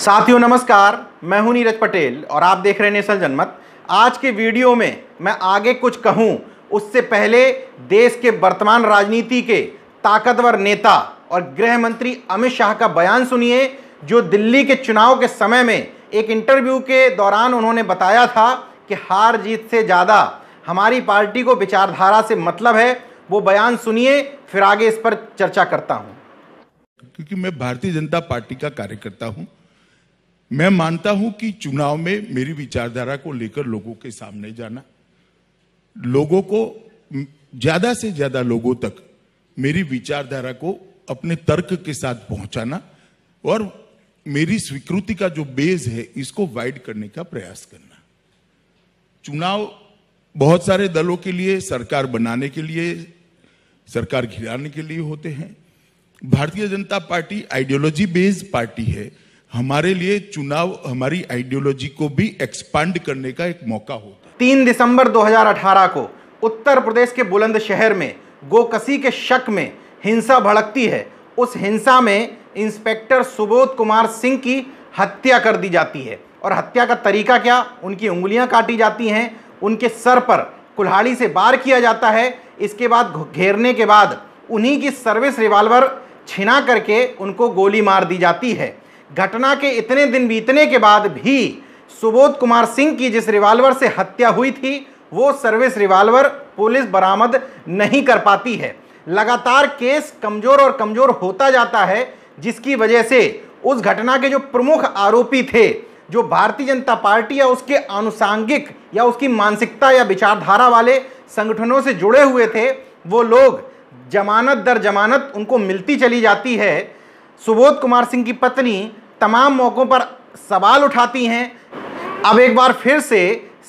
साथियों नमस्कार, मैं हूं नीरज पटेल और आप देख रहे हैं नेशनल जनमत। आज के वीडियो में मैं आगे कुछ कहूं उससे पहले देश के वर्तमान राजनीति के ताकतवर नेता और गृह मंत्री अमित शाह का बयान सुनिए, जो दिल्ली के चुनाव के समय में एक इंटरव्यू के दौरान उन्होंने बताया था कि हार जीत से ज़्यादा हमारी पार्टी को विचारधारा से मतलब है। वो बयान सुनिए, फिर आगे इस पर चर्चा करता हूं। क्योंकि मैं भारतीय जनता पार्टी का कार्यकर्ता हूं, मैं मानता हूं कि चुनाव में मेरी विचारधारा को लेकर लोगों के सामने जाना, लोगों को ज्यादा से ज्यादा लोगों तक मेरी विचारधारा को अपने तर्क के साथ पहुंचाना और मेरी स्वीकृति का जो बेस है इसको वाइड करने का प्रयास करना। चुनाव बहुत सारे दलों के लिए सरकार बनाने के लिए, सरकार गिराने के लिए होते हैं। Bharatiya Janata party ideology based party है। हमारे लिए चुनाव हमारी आइडियोलॉजी को भी एक्सपांड करने का एक मौका होता है। 3 दिसंबर 2018 को उत्तर प्रदेश के बुलंदशहर में गोकशी के शक में हिंसा भड़कती है। उस हिंसा में इंस्पेक्टर सुबोध कुमार सिंह की हत्या कर दी जाती है। और हत्या का तरीका क्या? उनकी उंगलियां काटी जाती हैं, उनके सर पर कुल्हाड़ी से वार किया जाता है। इसके बाद घेरने के बाद उन्हीं की सर्विस रिवॉल्वर छिना करके उनको गोली मार दी जाती है। घटना के इतने दिन बीतने के बाद भी सुबोध कुमार सिंह की जिस रिवॉल्वर से हत्या हुई थी वो सर्विस रिवॉल्वर पुलिस बरामद नहीं कर पाती है। लगातार केस कमजोर और कमजोर होता जाता है, जिसकी वजह से उस घटना के जो प्रमुख आरोपी थे, जो भारतीय जनता पार्टी या उसके आनुषांगिक या उसकी मानसिकता या विचारधारा वाले संगठनों से जुड़े हुए थे, वो लोग जमानत दर जमानत उनको मिलती चली जाती है। सुबोध कुमार सिंह की पत्नी तमाम मौकों पर सवाल उठाती हैं। अब एक बार फिर से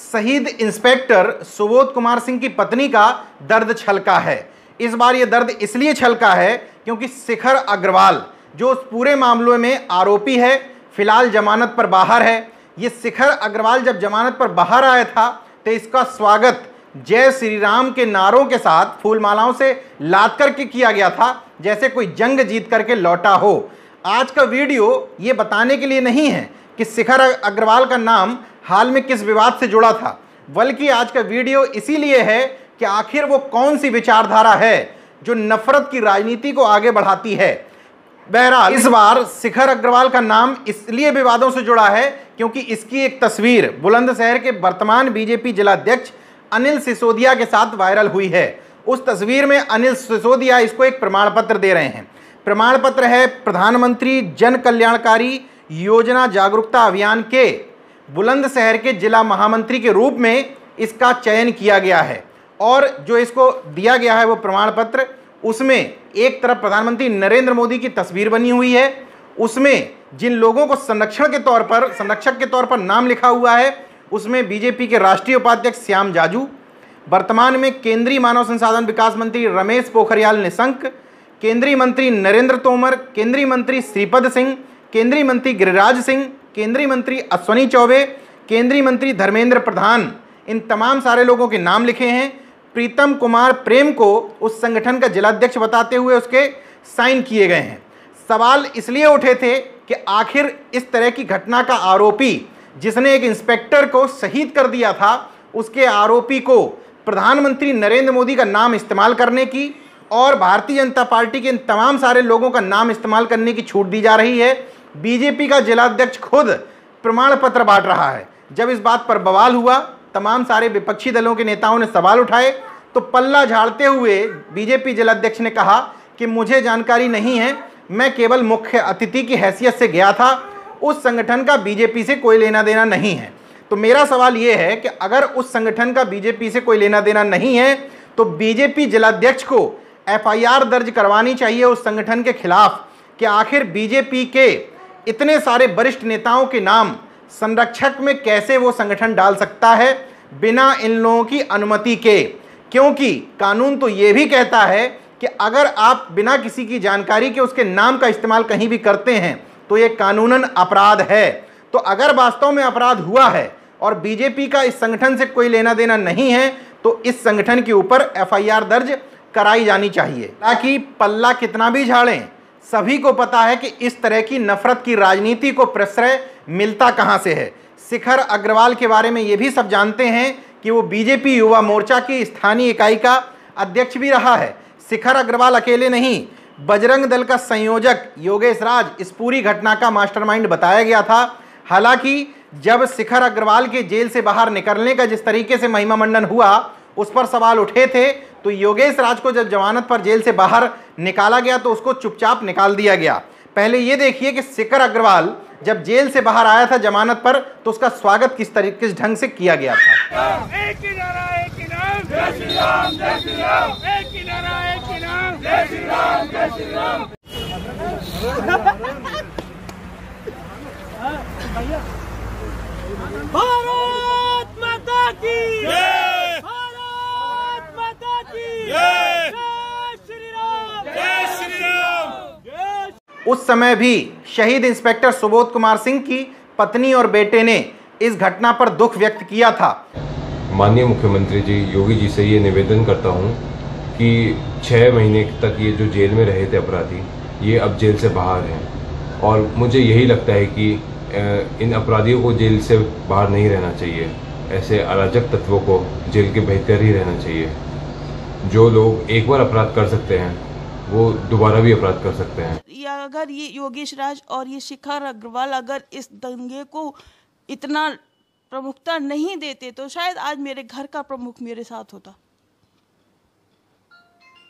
शहीद इंस्पेक्टर सुबोध कुमार सिंह की पत्नी का दर्द छलका है। इस बार ये दर्द इसलिए छलका है क्योंकि शिखर अग्रवाल, जो उस पूरे मामले में आरोपी है, फिलहाल जमानत पर बाहर है। ये शिखर अग्रवाल जब जमानत पर बाहर आया था तो इसका स्वागत जय श्री राम के नारों के साथ फूलमालाओं से लाद करके किया गया था, जैसे कोई जंग जीत करके लौटा हो। आज का वीडियो ये बताने के लिए नहीं है कि शिखर अग्रवाल का नाम हाल में किस विवाद से जुड़ा था, बल्कि आज का वीडियो इसीलिए है कि आखिर वो कौन सी विचारधारा है जो नफरत की राजनीति को आगे बढ़ाती है। बहरहाल इस बार शिखर अग्रवाल का नाम इसलिए विवादों से जुड़ा है क्योंकि इसकी एक तस्वीर बुलंदशहर के वर्तमान बीजेपी जिलाध्यक्ष अनिल सिसोदिया के साथ वायरल हुई है। उस तस्वीर में अनिल सिसोदिया इसको एक प्रमाण पत्र दे रहे हैं। प्रमाण पत्र है प्रधानमंत्री जन कल्याणकारी योजना जागरूकता अभियान के बुलंदशहर के जिला महामंत्री के रूप में इसका चयन किया गया है। और जो इसको दिया गया है वो प्रमाण पत्र, उसमें एक तरफ प्रधानमंत्री नरेंद्र मोदी की तस्वीर बनी हुई है, उसमें जिन लोगों को संरक्षक के तौर पर नाम लिखा हुआ है उसमें बीजेपी के राष्ट्रीय उपाध्यक्ष श्याम जाजू, वर्तमान में केंद्रीय मानव संसाधन विकास मंत्री रमेश पोखरियाल निशंक, केंद्रीय मंत्री नरेंद्र तोमर, केंद्रीय मंत्री श्रीपद सिंह, केंद्रीय मंत्री गिरिराज सिंह, केंद्रीय मंत्री अश्विनी चौबे, केंद्रीय मंत्री धर्मेंद्र प्रधान, इन तमाम सारे लोगों के नाम लिखे हैं। प्रीतम कुमार प्रेम को उस संगठन का जिलाध्यक्ष बताते हुए उसके साइन किए गए हैं। सवाल इसलिए उठे थे कि आखिर इस तरह की घटना का आरोपी, जिसने एक इंस्पेक्टर को शहीद कर दिया था, उसके आरोपी को प्रधानमंत्री नरेंद्र मोदी का नाम इस्तेमाल करने की और भारतीय जनता पार्टी के इन तमाम सारे लोगों का नाम इस्तेमाल करने की छूट दी जा रही है। बीजेपी का जिलाध्यक्ष खुद प्रमाण पत्र बांट रहा है। जब इस बात पर बवाल हुआ, तमाम सारे विपक्षी दलों के नेताओं ने सवाल उठाए, तो पल्ला झाड़ते हुए बीजेपी जिलाध्यक्ष ने कहा कि मुझे जानकारी नहीं है, मैं केवल मुख्य अतिथि की हैसियत से गया था, उस संगठन का बीजेपी से कोई लेना देना नहीं है। तो मेरा सवाल यह है कि अगर उस संगठन का बीजेपी से कोई लेना देना नहीं है तो बीजेपी जिलाध्यक्ष को एफआईआर दर्ज करवानी चाहिए उस संगठन के खिलाफ कि आखिर बीजेपी के इतने सारे वरिष्ठ नेताओं के नाम संरक्षक में कैसे वो संगठन डाल सकता है बिना इन लोगों की अनुमति के। क्योंकि कानून तो ये भी कहता है कि अगर आप बिना किसी की जानकारी के उसके नाम का इस्तेमाल कहीं भी करते हैं तो ये कानूनन अपराध है। तो अगर वास्तव में अपराध हुआ है और बीजेपी का इस संगठन से कोई लेना देना नहीं है तो इस संगठन के ऊपर एफआईआर दर्ज कराई जानी चाहिए, ताकि पल्ला कितना भी झाड़ें सभी को पता है कि इस तरह की नफरत की राजनीति को प्रश्रय मिलता कहां से है। शिखर अग्रवाल के बारे में ये भी सब जानते हैं कि वो बीजेपी युवा मोर्चा की स्थानीय इकाई का अध्यक्ष भी रहा है। शिखर अग्रवाल अकेले नहीं, बजरंग दल का संयोजक योगेश राज इस पूरी घटना का मास्टरमाइंड बताया गया था। हालांकि जब शिखर अग्रवाल के जेल से बाहर निकलने का जिस तरीके से महिमा मंडन हुआ, उस पर सवाल उठे थे, तो योगेश राज को जब जमानत पर जेल से बाहर निकाला गया तो उसको चुपचाप निकाल दिया गया। पहले ये देखिए कि शिखर अग्रवाल जब जेल से बाहर आया था जमानत पर, तो उसका स्वागत किस ढंग से किया गया था। एक ही नारा, एक ही नाम, जय श्री राम, जय श्री राम। एक ही नारा, एक ही नाम, जय श्री राम, जय श्री राम। भारत माता की जय, भारत माता की जय, जय श्री राम, जय श्री राम, जय। उस समय भी शहीद इंस्पेक्टर सुबोध कुमार सिंह की पत्नी और बेटे ने इस घटना पर दुख व्यक्त किया था। माननीय मुख्यमंत्री जी योगी जी से ये निवेदन करता हूँ कि 6 महीने तक ये जो जेल में रहे थे अपराधी, ये अब जेल से बाहर हैं और मुझे यही लगता है कि इन अपराधियों को जेल से बाहर नहीं रहना चाहिए। ऐसे अराजक तत्वों को जेल के भीतर ही रहना चाहिए। जो लोग एक बार अपराध कर सकते हैं वो दोबारा भी अपराध कर सकते हैं। या अगर ये योगेश राज और ये शिखर अग्रवाल अगर इस दंगे को इतना प्रमुखता नहीं देते तो शायद आज मेरे घर का प्रमुख मेरे साथ होता।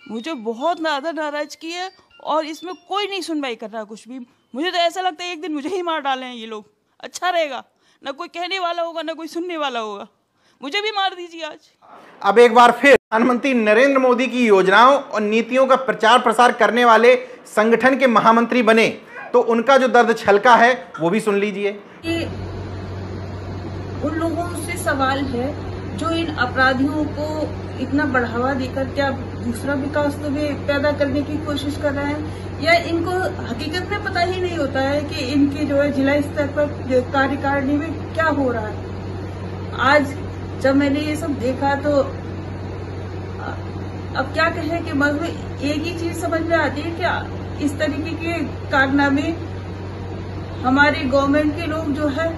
मुझे बहुत ज़्यादा नाराजगी है और इसमें कोई नहीं सुनवाई कर रहा कुछ भी। मुझे तो ऐसा लगता है एक दिन मुझे ही मार डालें ये लोग, अच्छा रहेगा। ना कोई कहने वाला होगा ना कोई सुनने वाला होगा, मुझे भी मार दीजिए आज। अब एक बार फिर प्रधानमंत्री नरेंद्र मोदी की योजनाओं और नीतियों का प्रचार प्रसार करने वाले संगठन के महामंत्री बने तो उनका जो दर्द छलका है वो भी सुन लीजिए। उन लोगों से सवाल है जो इन अपराधियों को इतना बढ़ावा देकर क्या दूसरा विकास तो भी पैदा करने की कोशिश कर रहे हैं, या इनको हकीकत में पता ही नहीं होता है कि इनके जो है जिला स्तर पर कार्यकारिणी में क्या हो रहा है। आज जब मैंने ये सब देखा तो अब क्या कहें कि मन में एक ही चीज समझ में आती है कि इस तरीके के कारनामे हमारे गवर्नमेंट के लोग जो है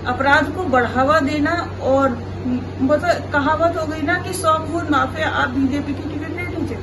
अपराध को बढ़ावा देना, और मतलब कहावत हो गई ना कि 100 खून माफिया, आप बीजेपी की टिकट ले लीजिए।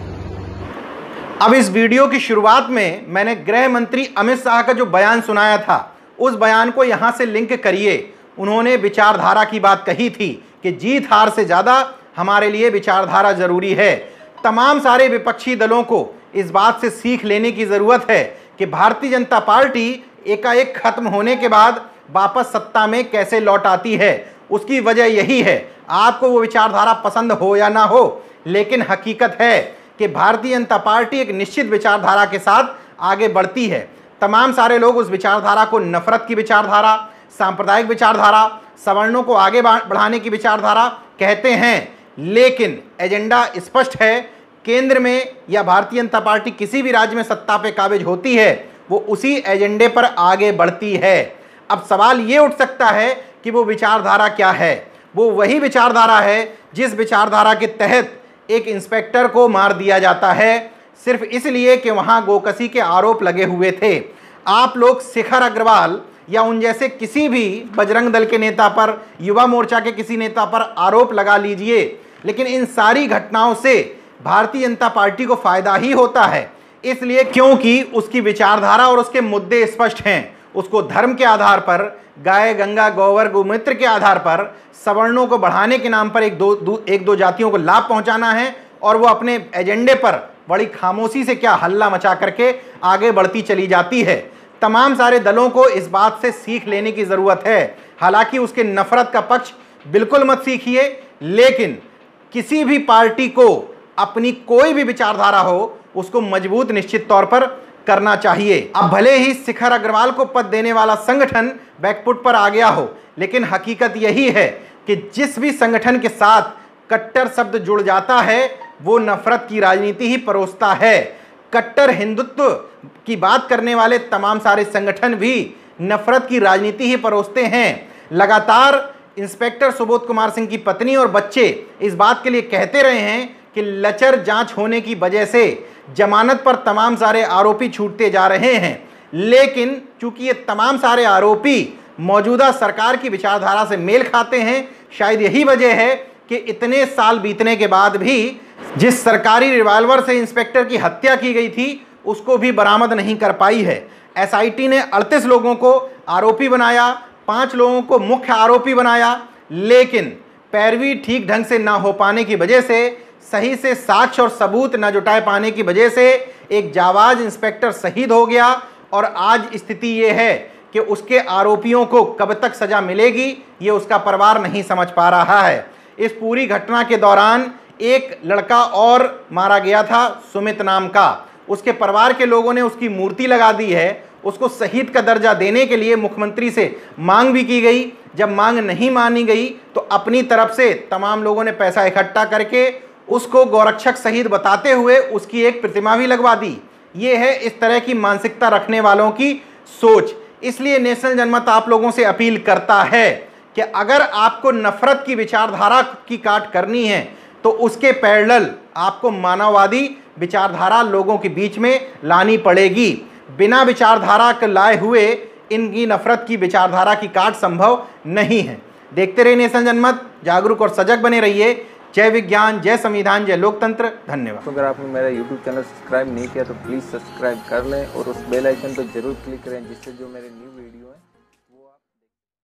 अब इस वीडियो की शुरुआत में मैंने गृह मंत्री अमित शाह का जो बयान सुनाया था उस बयान को यहां से लिंक करिए। उन्होंने विचारधारा की बात कही थी कि जीत हार से ज्यादा हमारे लिए विचारधारा जरूरी है। तमाम सारे विपक्षी दलों को इस बात से सीख लेने की जरूरत है कि भारतीय जनता पार्टी एकाएक खत्म होने के बाद वापस सत्ता में कैसे लौट आती है। उसकी वजह यही है, आपको वो विचारधारा पसंद हो या ना हो, लेकिन हकीकत है कि भारतीय जनता पार्टी एक निश्चित विचारधारा के साथ आगे बढ़ती है। तमाम सारे लोग उस विचारधारा को नफरत की विचारधारा, सांप्रदायिक विचारधारा, सवर्णों को आगे बढ़ाने की विचारधारा कहते हैं, लेकिन एजेंडा स्पष्ट है। केंद्र में या भारतीय जनता पार्टी किसी भी राज्य में सत्ता पे काबिज होती है, वो उसी एजेंडे पर आगे बढ़ती है। अब सवाल ये उठ सकता है कि वो विचारधारा क्या है। वो वही विचारधारा है जिस विचारधारा के तहत एक इंस्पेक्टर को मार दिया जाता है सिर्फ इसलिए कि वहां गोकसी के आरोप लगे हुए थे। आप लोग शिखर अग्रवाल या उन जैसे किसी भी बजरंग दल के नेता पर, युवा मोर्चा के किसी नेता पर आरोप लगा लीजिए, लेकिन इन सारी घटनाओं से भारतीय जनता पार्टी को फायदा ही होता है। इसलिए क्योंकि उसकी विचारधारा और उसके मुद्दे स्पष्ट हैं। उसको धर्म के आधार पर, गाय गंगा गोवर गोमूत्र के आधार पर सवर्णों को बढ़ाने के नाम पर एक दो जातियों को लाभ पहुंचाना है, और वो अपने एजेंडे पर बड़ी खामोशी से क्या हल्ला मचा करके आगे बढ़ती चली जाती है। तमाम सारे दलों को इस बात से सीख लेने की जरूरत है। हालांकि उसके नफरत का पक्ष बिल्कुल मत सीखिए, लेकिन किसी भी पार्टी को अपनी कोई भी विचारधारा हो उसको मजबूत निश्चित तौर पर करना चाहिए। अब भले ही शिखर अग्रवाल को पद देने वाला संगठन बैकफुट पर आ गया हो, लेकिन हकीकत यही है कि जिस भी संगठन के साथ कट्टर शब्द जुड़ जाता है वो नफरत की राजनीति ही परोसता है। कट्टर हिंदुत्व की बात करने वाले तमाम सारे संगठन भी नफरत की राजनीति ही परोसते हैं। लगातार इंस्पेक्टर सुबोध कुमार सिंह की पत्नी और बच्चे इस बात के लिए कहते रहे हैं कि लचर जांच होने की वजह से जमानत पर तमाम सारे आरोपी छूटते जा रहे हैं, लेकिन चूंकि ये तमाम सारे आरोपी मौजूदा सरकार की विचारधारा से मेल खाते हैं, शायद यही वजह है कि इतने साल बीतने के बाद भी जिस सरकारी रिवाल्वर से इंस्पेक्टर की हत्या की गई थी उसको भी बरामद नहीं कर पाई है। एसआईटी ने 38 लोगों को आरोपी बनाया, 5 लोगों को मुख्य आरोपी बनाया, लेकिन पैरवी ठीक ढंग से ना हो पाने की वजह से, सही से साक्ष्य और सबूत न जुटाए पाने की वजह से एक जाबाज इंस्पेक्टर शहीद हो गया। और आज स्थिति ये है कि उसके आरोपियों को कब तक सजा मिलेगी ये उसका परिवार नहीं समझ पा रहा है। इस पूरी घटना के दौरान एक लड़का और मारा गया था, सुमित नाम का। उसके परिवार के लोगों ने उसकी मूर्ति लगा दी है। उसको शहीद का दर्जा देने के लिए मुख्यमंत्री से मांग भी की गई। जब मांग नहीं मानी गई तो अपनी तरफ से तमाम लोगों ने पैसा इकट्ठा करके उसको गौरक्षक शहीद बताते हुए उसकी एक प्रतिमा भी लगवा दी। ये है इस तरह की मानसिकता रखने वालों की सोच। इसलिए नेशनल जनमत आप लोगों से अपील करता है कि अगर आपको नफरत की विचारधारा की काट करनी है तो उसके पैरेलल आपको मानववादी विचारधारा लोगों के बीच में लानी पड़ेगी। बिना विचारधारा के लाए हुए इनकी नफरत की विचारधारा की काट संभव नहीं है। देखते रहिए नेशनल जनमत, जागरूक और सजग बने रहिए। जय विज्ञान, जय संविधान, जय लोकतंत्र। धन्यवाद। तो अगर आपने मेरा YouTube चैनल सब्सक्राइब नहीं किया तो प्लीज़ सब्सक्राइब कर लें और उस बेल आइकन पर जरूर क्लिक करें, जिससे जो मेरे न्यू वीडियो है